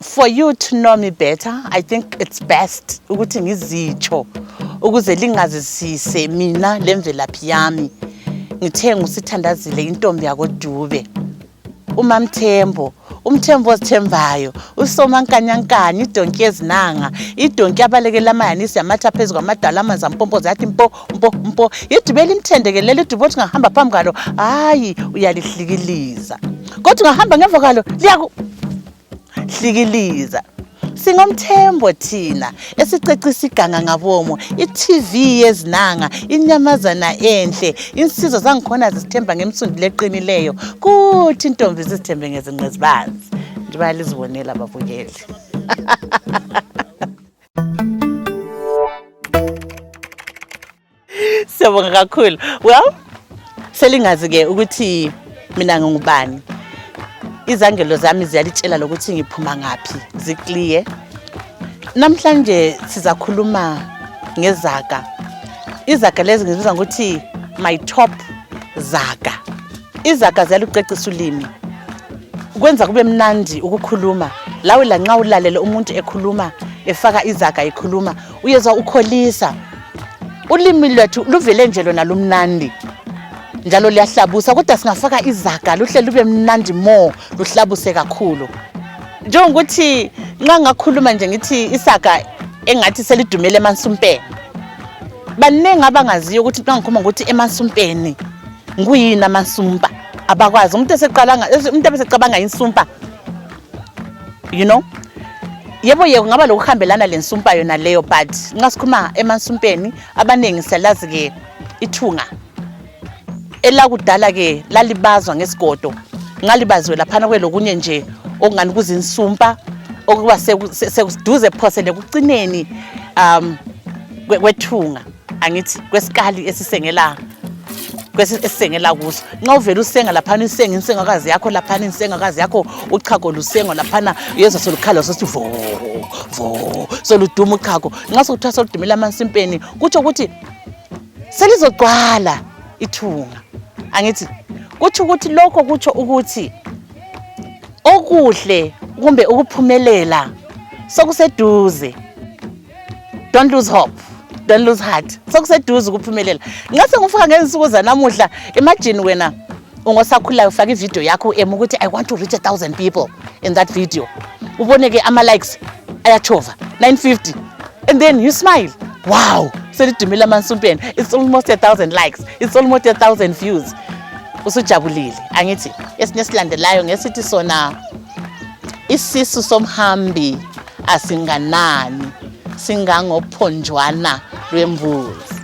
For you to know me better, I think it's best ukuthi ngizitsho ukuze lingazisise mina lemvelaphi yami. Ngithe ngusithandazile intombi yakoDube. UMamthembo, umthembo ozithembayo, usomankanyankanya, idonki ezinanga, idonki abalekela amayanisi yamatha phezu kwamadala amanzi ampompoza yathi mpo mpo mpo. Idubela imthendekelele idubo othi ngahamba phambi kwalo, hayi uyalihlikiliza. Kodwa ungahamba ngemva kwalo liyakuhlikiliza. Singomthembo thina esicecisa iganga ngabomo, iTV yezinanga, inyamazana enhle, insizwa zangikhona zisithemba ngemsundi leqinileyo, kuthi intombi zisithembe ngezinqezibazi. Njengoba lizibonela ababukeli. Siyabonga kakhulu. Well, selingazi ke ukuthi mina ngingubani. Izangelo zami ziyalitshela lokuthi ngiphuma ngapi, ziclear. Namhlanje sizakhuluma ngezaga. Izaga lezi ngizibiza ngokuthi my top zaga. Izaga ziyalucecisa ulimi. Kwenza kube mnandi ukukhuluma. Lawe la nxa ulalele umuntu ekhuluma, efaka izaga ekhuluma, uyezwa ukholisa. Ulimi lwethu luvele nje lona lumnandi. Njalo liyahlabusa kodwa singafaka izaga luhle lube mnandi more, luhlabuse kakhulu. Njengokuthi nxa ngakhuluma nje ngithi isaga engathi selidumele emansumpeni. Banengi abangaziyo ukuthi xa ngikhuluma ukuthi emansumpeni nguyini amansumpa. Abakwazi umuntu ebesecabanga insumpa. You know? Yebo ngaba lokuhambelana lensumpa yona leyo, but nxa sikhuluma emansumpeni abanengi siyalazi ke ithunga. Elakudala ke lalibazwa ngesigodo, ngalibazwe laphana kwelokunye nje okungani kuzinsumpa okuba sekuduze phosele kucineni kwethunga, angithi kwesikali esisengela kuso. Nxa uvela usenga laphana insengakazi yakho laphana insengakazi yakho uchago lusengo laphana uyezwa solukhala sothi vo vo soluduma uchago. Nxa sokuthiwa soludumela amansimpeni kutsho ukuthi selizogcwala ithunga. Angithi kutsho ukuthi lokho kutsho ukuthi okuhle kumbe ukuphumelela sokuseduze. Don't lose hope, don't lose heart. Sokuseduze ukuphumelela. Ngase ngifaka ngezinsuku zanamuhla, imagine wena ungosakhula ufaka ivideo yakho ukuthi I want to reach 1,000 people in that video. Uboneke ama likes ayachova 950 and then you smile. Wow, selidumela amansumpeni. It's almost 1,000 likes. It's almost 1,000 views. Usujabulile. Angithi esinesilandelayo ngesithi sona isisu somhambi asinganani singangophonjwana lwembuzi.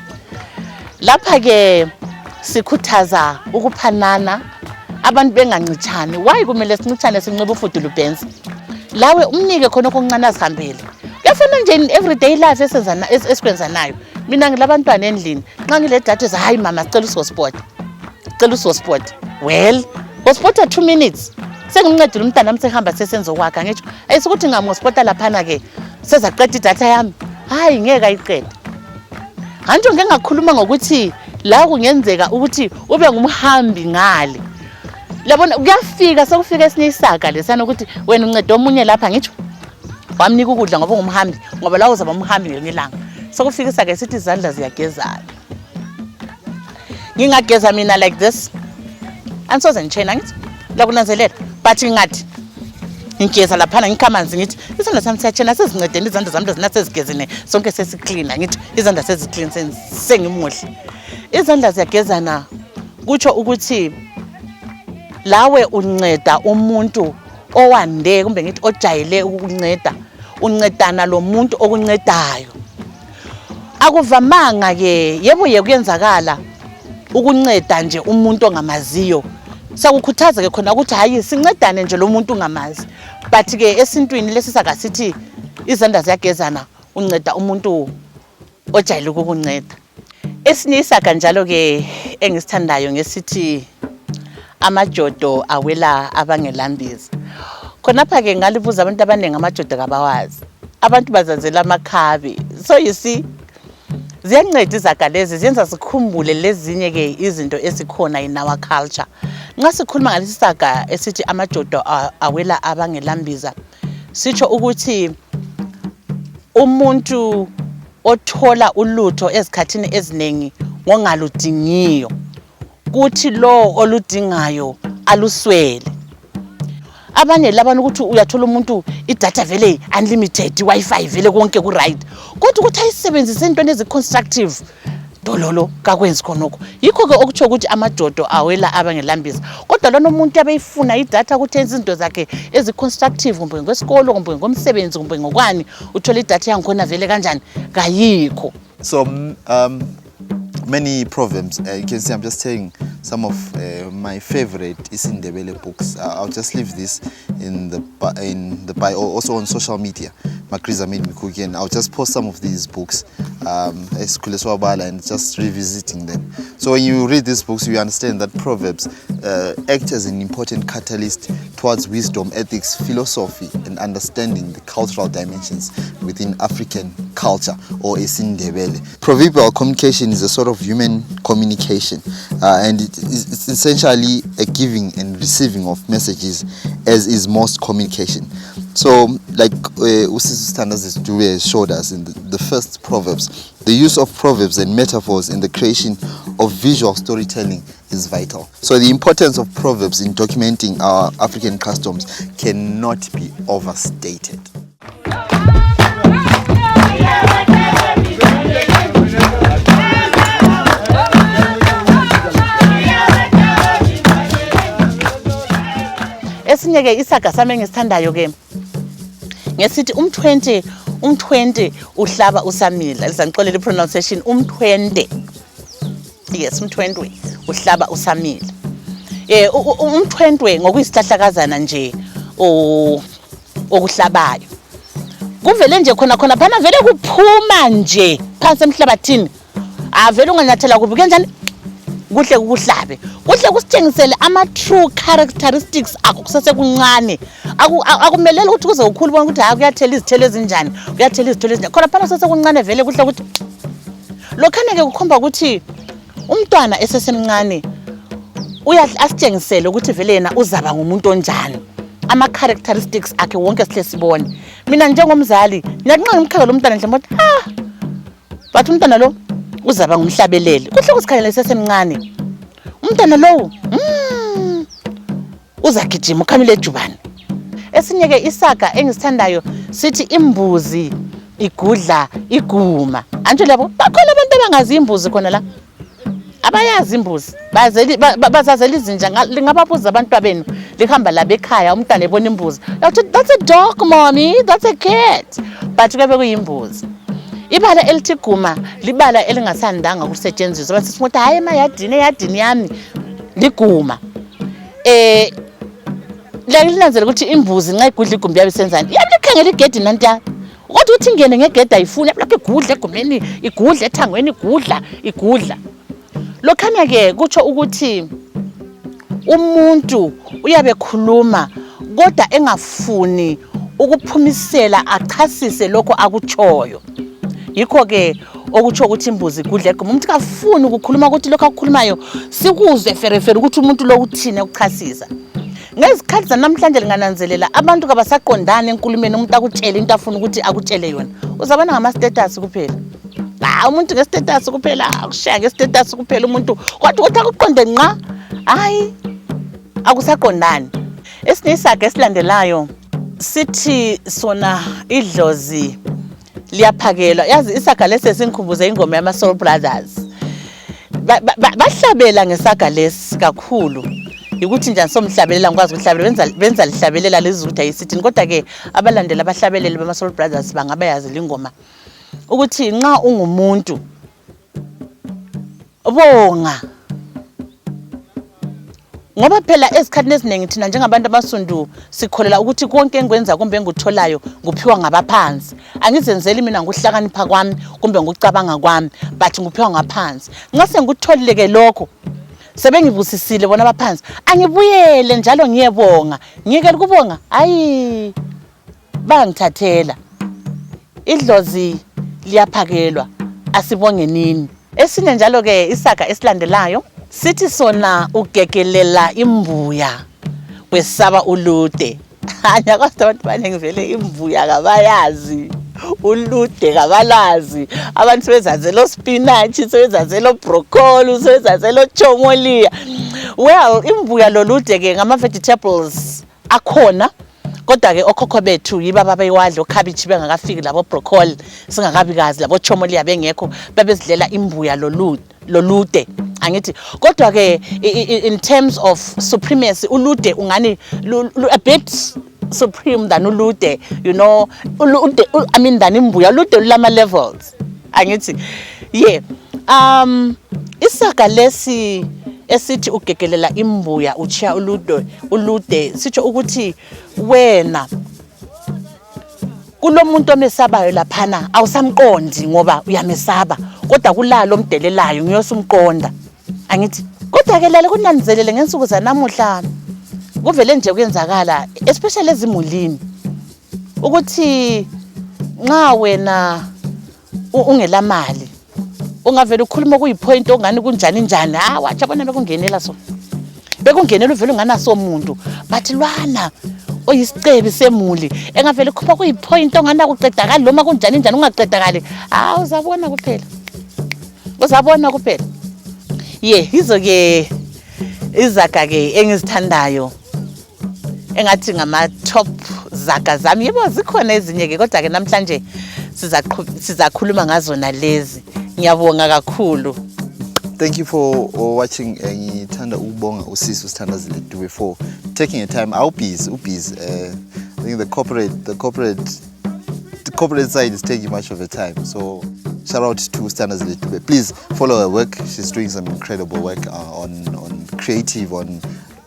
Lapha ke sikhuthaza ukuphanana, abantu bengancithani. Why kumele sincithane sinxibe ufudu lubenzi? Lawe umnike khona okuncane azihambele. Kuyafana nje in everyday life esikwenza nayo. Mina ngilabantwana endlini. Nxa ngile datha hayi mama sicela usosport. Cela usosport. Well, usport 2 minutes. Sengimncedile umntana nami sehamba sesenzo kwakhe ngitsho. Ayisukuthi ngamospota laphana ke sezaqeda idatha yami. Hayi ngeke ayiqede. Kanti ngeke ngakhuluma ngokuthi la kungenzeka ukuthi ube ngumhambi ngale. Labona kuyafika sekufika esinye isaga lesana ukuthi wena uncede omunye lapha ngitsho. Wamnika ukudla ngoba ngumhambi ngoba la uzaba umhambi ngelanga. Sekufika isaga esithi izandla ziyagezana. Ngingageza mina like this. Ansoze ngitshena ngithi la kunanzelela but ngathi ngigeza laphana ngikhamanzi ngithi izandla sami siyatshena sezincedeni izandla zami zinasezigezene sonke sesiclean ngithi izandla seziclean sengimuhle. Izandla ziyagezana kutsho ukuthi lawe unceda umuntu owande kumbe ngithi ojayele ukukunceda, uncedana lo muntu okuncedayo. Akuvamanga ke yebo kuyenzakala ukunceda nje umuntu ongamaziyo. Sakukhuthaza ke khona ukuthi hayi sincedane nje lo muntu ongamazi. But ke esintwini lesisaka sithi izandla ziyagezana unceda umuntu ojayele ukukunceda. Esinye isaka njalo ke engisithandayo ngesithi amajodo awela abangelambiza. Khonapha ke ngalibuza abantu abaningi amajodo kabawazi. Abantu bazazela amakhabi. So you see ziyanceda izaga lezi ziyenza sikhumbule lezinye ke izinto esikhona in our culture. Nxa sikhuluma ngalesi saga esithi amajodo awela abangelambiza sitsho ukuthi umuntu othola ulutho ezikhathini eziningi ngongaludingiyo kuthi lo oludingayo aluswele. Abanye labana ukuthi uyathola umuntu idata vele unlimited, Wi-Fi vele konke ku right, kodwa ukuthi ayisebenzise into eziconstructive dololo kakwenzi khonoko. Yikho ke okutsho ukuthi amadodo awela abangelambisa, kodwa lona umuntu abeyifuna idata ukuthi enze izinto zakhe eziconstructive, kumbe ngesikolo, kumbe ngomsebenzi, kumbe ngokwani, uthola idata yangikhona vele kanjani kayikho. So many proverbs, you can see I'm just saying some of my favorite IsiNdebele books. I'll just leave this in the bio, also on social media. Makriza made me cookie, and I'll just post some of these books and just revisiting them. So when you read these books, you understand that Proverbs act as an important catalyst towards wisdom, ethics, philosophy, and understanding the cultural dimensions within African culture, or IsiNdebele. Proverbial communication is a sort of human communication, and it's essentially a giving and receiving of messages, as is most communication. So, like Sithandazile Dube has showed us in the first Proverbs, the use of proverbs and metaphors in the creation of visual storytelling is vital. So the importance of proverbs in documenting our African customs cannot be overstated. Esinye ke Izaga sami ngisithandayo ke ngesithi umthwente uhlaba usamila. Lizanixolela pronunciation umthwente. Yes, umthwente uhlaba usamila. Umthwente ngokuyisihlahlakazana nje okuhlabayo. Kuvele nje khona phana vele kuphuma nje phansi emhlabathini. Avele unganyathela kubi kanjani kuhle kuhlabe. Kuhle kusithengisele ama true characteristics akho kusesekuncane. Akumelela ukuthi kuze ukhulu bona ukuthi kuyathela izithelo ezinjani, kuyathela izithelo ezinjani. Khona phana sesekuncane vele kuhle ukuthi lokhana ke kukhomba ukuthi umntwana esesemncane asitshengisele ukuthi vele yena uzaba ngumuntu onjani. Ama characteristics akhe wonke sihle sibone. Mina njengomzali ngiyanqina umkhakha umntwana nje manje bathi umntwana lo uzaba ngumhlabeleli. Kuhle kusikhalela sesemncane. Umntwana lo uzagijima ukhamile ejubani. Esinye ke Izaga engisithandayo sithi imbuzi igudla iguma. Anje labo bakhona abantu abangazi imbuzi khona la. Abayazi imbuzi bazazela izinja. Lingababuza abantwabenu lihamba la bekhaya umntwana ebona imbuzi. That's a dog, mommy, that's a cat. But kube kuyimbuzi. Ibala elithi guma libala elingasandanga kusetshenziswa. Basithi ukuthi hayi eyadini yami liguma. La linanzela ukuthi imbuzi nxa igudla igumbi yabe senzani. Yabe likhangela igedi nanta. Kodwa uthi ingene ngegedi ayifuni, lapho igudla egumeni, igudla ethangweni, igudla. Lokhanya ke kutsho ukuthi umuntu uyabe khuluma kodwa engafuni ukuphumisela achasise lokho akutshoyo. Yikho ke okutsho ukuthi imbuzi igudla eguma. Umuntu kafuni ukukhuluma ukuthi lokho akukhulumayo sikuzwe ferefere ukuthi umuntu lo uthini ukuchasisa. Ngezikhathi zanamhlanje lingananzelela abantu kabasaqondana enkulumeni, umuntu akutshela into afuna ukuthi akutshele yona. Uzabona ngama status kuphela. Umuntu nge-status kuphela, akushaya nge-status kuphela umuntu. Kodwa ukuthi akuqonde nqa, hayi akusaqondani. Esinye Izaga esilandelayo sithi sona idlozi liyaphakelwa. Yazi Izaga lesi sinkhumbuze ingoma yama Soul Brothers. Bahlabela ngesaga lesi kakhulu. Ukuthi njani somhlabelela ngikwazi ukuhlabelela benza lihlabelela lezi ukuthi ayisithini. Kodwa ke abalandela abahlabeleli bama Soul Brothers bangaba yazi lingoma ukuthi nxa ungumuntu bonga, ngoba phela esikhathini eziningi thina njengabantu abasundu sikholela ukuthi konke engikwenza kumbe engikutholayo nguphiwa ngabaphansi. Angizenzeli mina ngokuhlakanipha kwami kumbe ngokucabanga kwami, but nguphiwa ngaphansi. Ngase ngikutholile ke lokho sebengibusisile bona abaphansi, angibuyele njalo ngiyebonga. Ngiyeke ukubonga, hayi bangithathela. Idlozi liyaphakelwa, asibonge nini. Esinye njalo ke Izaga esilandelayo sithi sona ugegelela imbuya wesaba ulude. Anya kodwa abantu baningi vele imbuya kabayazi. Ulude kabalazi. Abantu sebezazela spinach, sebezazela broccoli, sebezazela chomolia. Well, imbuya lolude ke ngama vegetables akhona. Kodwa ke okhokho bethu yiba babeyiwadla okhabitshi bengakafiki labo broccoli singakabikazi labo chomolia bengekho babezidlela imbuya lolude angithi kodwa ke in terms of supremacy ulude ungani a bit supreme than ulude, you know, ulude I mean than imbuya ulude lama levels angithi yeah. Isaga lesi esithi ugegelela imbuya uchiya ulude sitsho ukuthi wena kulomuntu omesabayo laphana awusamqondi ngoba uyamesaba kodwa kulalo omdelelayo ngiyosumqonda angithi kodwa ke lale kunanzelele ngensuku zanamuhla kuvele nje kuyenzakala especially ezimulini ukuthi nxa wena ungela mali ungavela ukhuluma kuyipoint ongani kunjani njani wathi abona bekungenela so bekungenela uvela unganaso umuntu bathi lwana oyisicebi semuli engavela ukhupha kuyipoint ongana kuqedakala noma kunjani njani ungaqedakali uzabona kuphela hizo ke Izaga ke engizithandayo engathi ngama top zaga zami yebo zikhona ezinye ke kodwa ke namhlanje sizakhuluma ngazo nalezi. Ngiyabonga kakhulu. Thank you for watching. Ngithanda ukubonga usisi Sithandazile Dube for taking a time. Ubhizi. I think the corporate side is taking much of the time. So shout out to Sithandazile Dube. Please follow her work. She's doing some incredible work on creative, on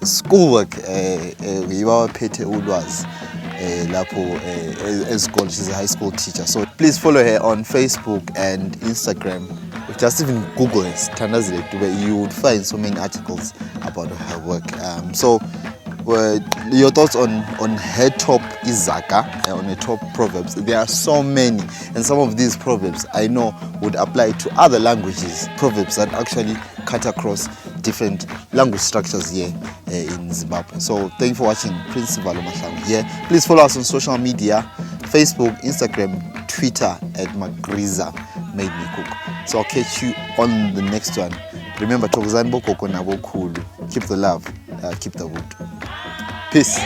schoolwork. Pete ulwazi lapho esikole. She's a high school teacher. So please follow her on Facebook and Instagram. Just even Google it, Sithandazile Dube, you would find so many articles about her work. So your thoughts on her top Izaga, on her top proverbs? There are so many, and some of these proverbs I know would apply to other languages, proverbs that actually cut across different language structures here in Zimbabwe. So thank you for watching. Prince Valomashang here. Please follow us on social media, Facebook, Instagram, Twitter at Magriza Made Me Cook. So I'll catch you on the next one. Remember, keep the love, keep the wood. Peace.